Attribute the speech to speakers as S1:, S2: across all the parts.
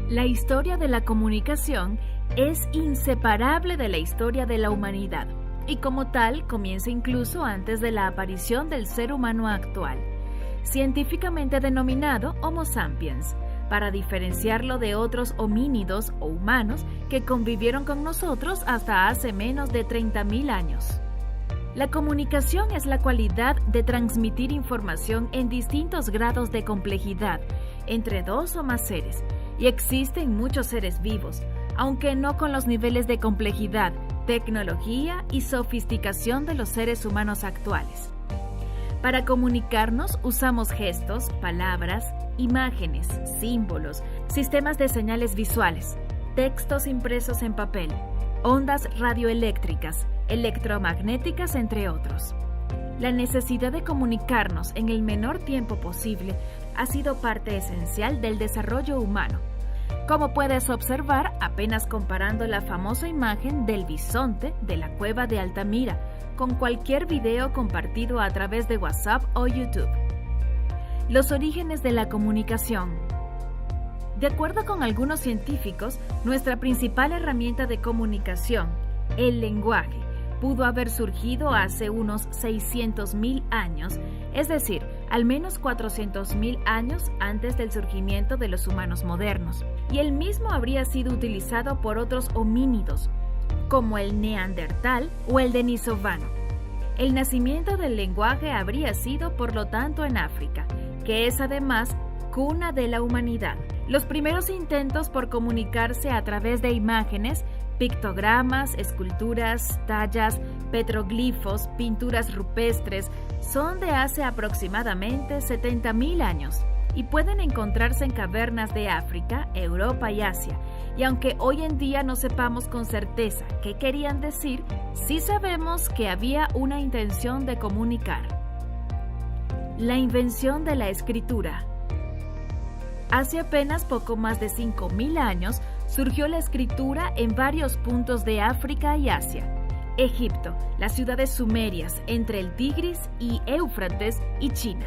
S1: La historia de la comunicación es inseparable de la historia de la humanidad y como tal comienza incluso antes de la aparición del ser humano actual, científicamente denominado Homo sapiens, para diferenciarlo de otros homínidos o humanos que convivieron con nosotros hasta hace menos de 30.000 años. La comunicación es la cualidad de transmitir información en distintos grados de complejidad entre dos o más seres, y existen muchos seres vivos, aunque no con los niveles de complejidad, tecnología y sofisticación de los seres humanos actuales. Para comunicarnos usamos gestos, palabras, imágenes, símbolos, sistemas de señales visuales, textos impresos en papel, ondas radioeléctricas, electromagnéticas, entre otros. La necesidad de comunicarnos en el menor tiempo posible ha sido parte esencial del desarrollo humano, como puedes observar apenas comparando la famosa imagen del bisonte de la cueva de Altamira con cualquier video compartido a través de WhatsApp o YouTube. Los orígenes de la comunicación. De acuerdo con algunos científicos, nuestra principal herramienta de comunicación, el lenguaje, pudo haber surgido hace unos 600.000 años, es decir, al menos 400.000 años antes del surgimiento de los humanos modernos, y el mismo habría sido utilizado por otros homínidos, como el neandertal o el denisovano. El nacimiento del lenguaje habría sido, por lo tanto, en África, que es además cuna de la humanidad. Los primeros intentos por comunicarse a través de imágenes, pictogramas, esculturas, tallas, petroglifos, pinturas rupestres, son de hace aproximadamente 70.000 años y pueden encontrarse en cavernas de África, Europa y Asia. Y aunque hoy en día no sepamos con certeza qué querían decir, sí sabemos que había una intención de comunicar. La invención de la escritura. Hace apenas poco más de 5.000 años surgió la escritura en varios puntos de África y Asia. Egipto, las ciudades sumerias entre el Tigris y Éufrates y China.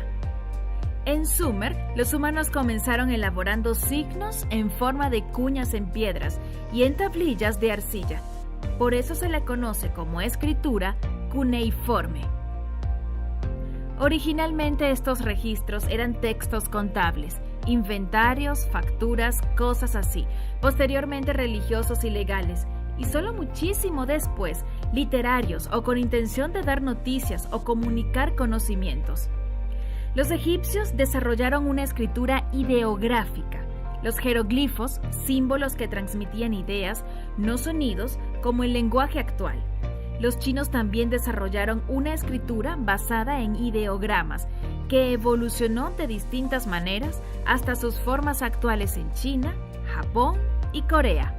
S1: En Sumer, los humanos comenzaron elaborando signos en forma de cuñas en piedras y en tablillas de arcilla. Por eso se le conoce como escritura cuneiforme. Originalmente estos registros eran textos contables, inventarios, facturas, cosas así, posteriormente religiosos y legales, y solo muchísimo después, literarios o con intención de dar noticias o comunicar conocimientos. Los egipcios desarrollaron una escritura ideográfica, los jeroglifos, símbolos que transmitían ideas, no sonidos, como el lenguaje actual. Los chinos también desarrollaron una escritura basada en ideogramas, que evolucionó de distintas maneras hasta sus formas actuales en China, Japón y Corea.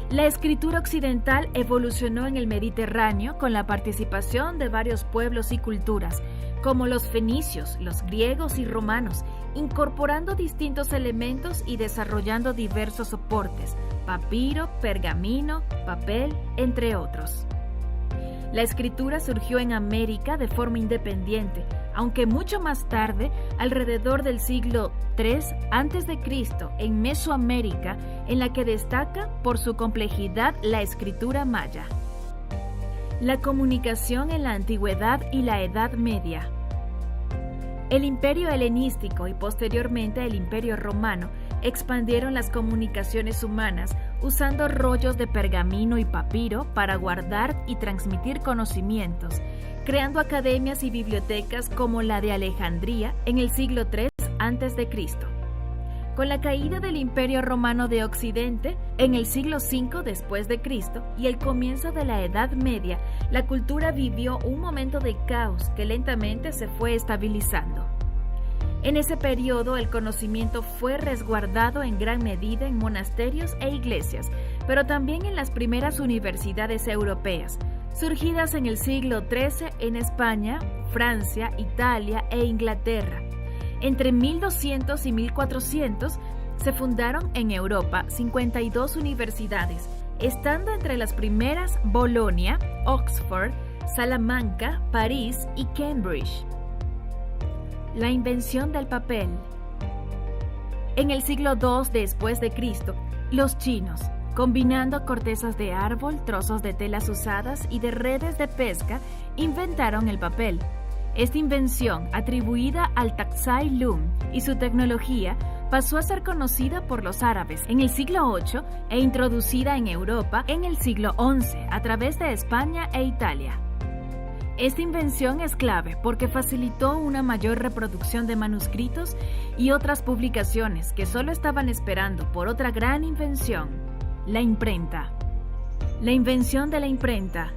S1: La escritura occidental evolucionó en el Mediterráneo con la participación de varios pueblos y culturas, como los fenicios, los griegos y romanos, incorporando distintos elementos y desarrollando diversos soportes, papiro, pergamino, papel, entre otros. La escritura surgió en América de forma independiente, aunque mucho más tarde, alrededor del siglo III a.C., en Mesoamérica, en la que destaca por su complejidad la escritura maya. La comunicación en la Antigüedad y la Edad Media. El Imperio helenístico y posteriormente el Imperio romano expandieron las comunicaciones humanas usando rollos de pergamino y papiro para guardar y transmitir conocimientos, creando academias y bibliotecas como la de Alejandría en el siglo III a.C. Con la caída del Imperio Romano de Occidente en el siglo V después de Cristo y el comienzo de la Edad Media, la cultura vivió un momento de caos que lentamente se fue estabilizando. En ese periodo el conocimiento fue resguardado en gran medida en monasterios e iglesias, pero también en las primeras universidades europeas, surgidas en el siglo XIII en España, Francia, Italia e Inglaterra. Entre 1200 y 1400 se fundaron en Europa 52 universidades, estando entre las primeras Bolonia, Oxford, Salamanca, París y Cambridge. La invención del papel. En el siglo II después de Cristo, los chinos, combinando cortezas de árbol, trozos de telas usadas y de redes de pesca, inventaron el papel. Esta invención, atribuida al Taksai Lung y su tecnología, pasó a ser conocida por los árabes en el siglo VIII e introducida en Europa en el siglo XI a través de España e Italia. Esta invención es clave porque facilitó una mayor reproducción de manuscritos y otras publicaciones que solo estaban esperando por otra gran invención, la imprenta. La invención de la imprenta.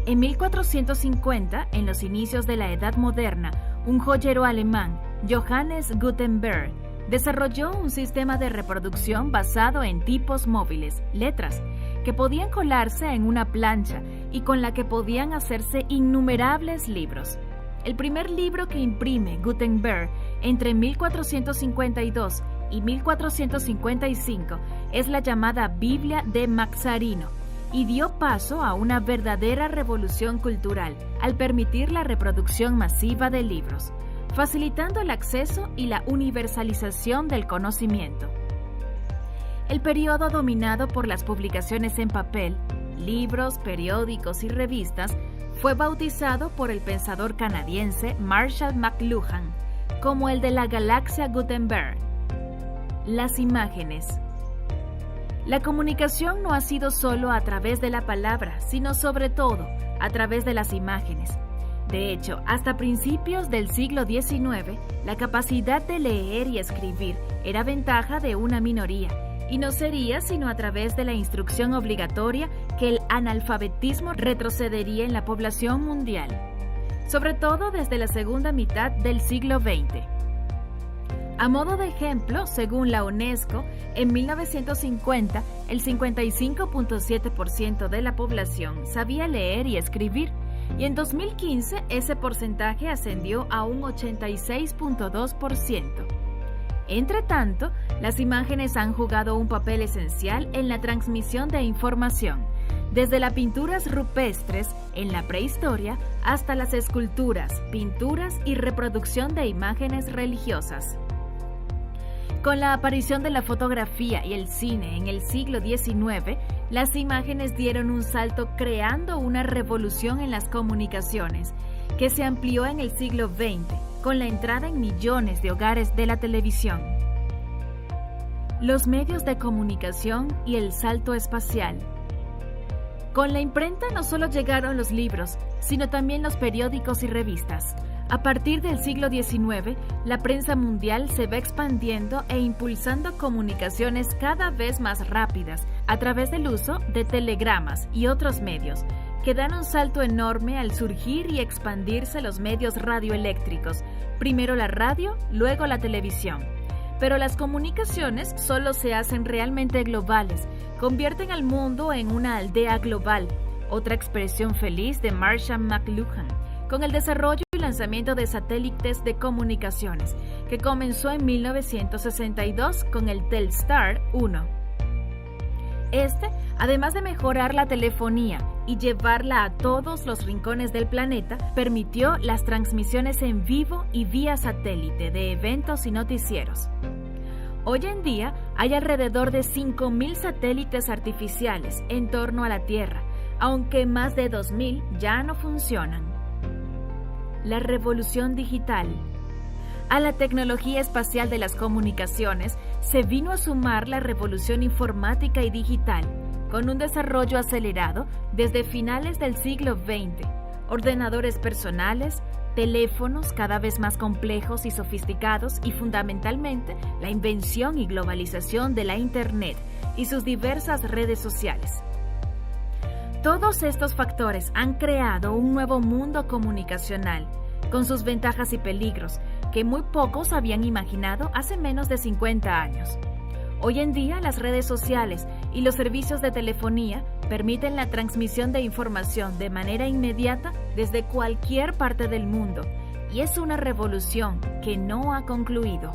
S1: En 1450, en los inicios de la Edad Moderna, un joyero alemán, Johannes Gutenberg, desarrolló un sistema de reproducción basado en tipos móviles, letras, que podían colarse en una plancha y con la que podían hacerse innumerables libros. El primer libro que imprime Gutenberg entre 1452 y 1455 es la llamada Biblia de Maxarino y dio paso a una verdadera revolución cultural al permitir la reproducción masiva de libros, facilitando el acceso y la universalización del conocimiento. El periodo dominado por las publicaciones en papel, libros, periódicos y revistas, fue bautizado por el pensador canadiense Marshall McLuhan como el de la galaxia Gutenberg. Las imágenes. La comunicación no ha sido solo a través de la palabra, sino sobre todo a través de las imágenes. De hecho, hasta principios del siglo XIX, la capacidad de leer y escribir era ventaja de una minoría, y no sería sino a través de la instrucción obligatoria que el analfabetismo retrocedería en la población mundial, sobre todo desde la segunda mitad del siglo XX. A modo de ejemplo, según la UNESCO, en 1950, el 55.7% de la población sabía leer y escribir, y en 2015 ese porcentaje ascendió a un 86.2%. Entre tanto, las imágenes han jugado un papel esencial en la transmisión de información, desde las pinturas rupestres en la prehistoria hasta las esculturas, pinturas y reproducción de imágenes religiosas. Con la aparición de la fotografía y el cine en el siglo XIX, las imágenes dieron un salto creando una revolución en las comunicaciones, que se amplió en el siglo XX, con la entrada en millones de hogares de la televisión. Los medios de comunicación y el salto espacial. Con la imprenta no solo llegaron los libros, sino también los periódicos y revistas. A partir del siglo XIX, la prensa mundial se va expandiendo e impulsando comunicaciones cada vez más rápidas a través del uso de telegramas y otros medios, que dan un salto enorme al surgir y expandirse los medios radioeléctricos, primero la radio, luego la televisión. Pero las comunicaciones solo se hacen realmente globales, convierten al mundo en una aldea global, otra expresión feliz de Marshall McLuhan, con el desarrollo y lanzamiento de satélites de comunicaciones, que comenzó en 1962 con el Telstar 1. Además de mejorar la telefonía y llevarla a todos los rincones del planeta, permitió las transmisiones en vivo y vía satélite de eventos y noticieros. Hoy en día hay alrededor de 5.000 satélites artificiales en torno a la Tierra, aunque más de 2.000 ya no funcionan. La revolución digital. A la tecnología espacial de las comunicaciones se vino a sumar la revolución informática y digital, con un desarrollo acelerado desde finales del siglo XX, ordenadores personales, teléfonos cada vez más complejos y sofisticados y fundamentalmente la invención y globalización de la Internet y sus diversas redes sociales. Todos estos factores han creado un nuevo mundo comunicacional, con sus ventajas y peligros, que muy pocos habían imaginado hace menos de 50 años. Hoy en día, las redes sociales y los servicios de telefonía permiten la transmisión de información de manera inmediata desde cualquier parte del mundo, y es una revolución que no ha concluido.